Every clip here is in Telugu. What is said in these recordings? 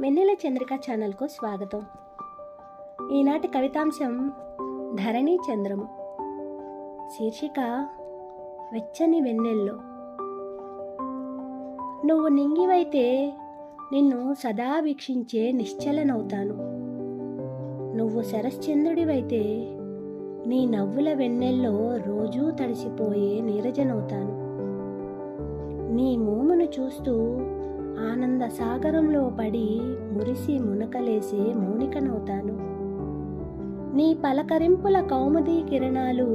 వెన్నెల చంద్రిక ఛానల్కు స్వాగతం. ఈనాటి కవితాంశం ధరణి చంద్రము. శీర్షిక వెచ్చని వెన్నెల్లో. నువ్వు నింగివైతే నిన్ను సదా వీక్షించే నిశ్చలనవుతాను. నువ్వు శరశ్చంద్రుడివైతే నీ నవ్వుల వెన్నెల్లో రోజూ తడిసిపోయే నీరజనవుతాను. నీ మోమును చూస్తూ ఆనంద సాగరంలో పడి మురిసి మునకలేసే మౌనికనవుతాను. నీ పలకరింపుల కౌముదీ కిరణాలు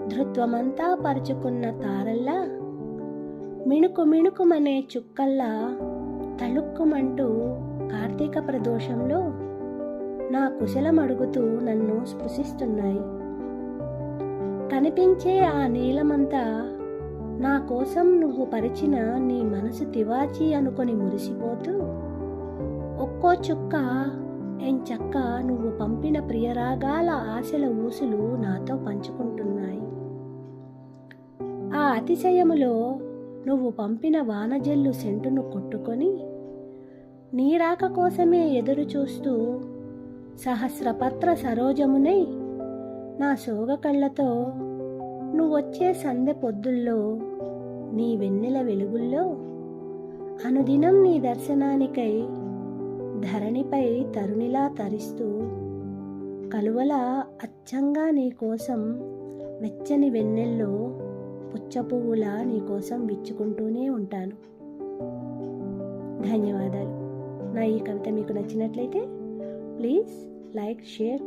ధృత్వమంతా పరుచుకున్న తారల్లా, మిణుకు మిణుకుమనే చుక్కల్లా తళుక్కుమంటూ కార్తీక ప్రదోషంలో నా కుశలమడుగుతూ నన్ను స్పృశిస్తున్నాయి. కనిపించే ఆ నీలమంతా నా కోసం నువ్వు పరిచిన నీ మనసు తివాచి అనుకొని మురిసిపోతూ, ఒక్కో చుక్క ఎంచక్క నువ్వు పంపిన ప్రియరాగాల ఆశల ఊసులు నాతో పంచుకుంటున్నాయి. ఆ అతిశయములో నువ్వు పంపిన వానజల్లు సెంటును కొట్టుకొని నీ రాక కోసమే ఎదురు చూస్తూ సహస్రపత్ర సరోజమునై నా సోగ కళ్ళతో నువ్వొచ్చే సందె పొద్దుల్లో నీ వెన్నెల వెలుగుల్లో అనుదినం నీ దర్శనానికై ధరణిపై తరుణిలా తరిస్తూ కలువల అచ్చంగా నీ కోసం వెచ్చని వెన్నెల్లో పుచ్చపువ్వులా నీ కోసం విచ్చుకుంటూనే ఉంటాను. ధన్యవాదాలు. నా ఈ కవిత మీకు నచ్చినట్లయితే ప్లీజ్ లైక్, షేర్.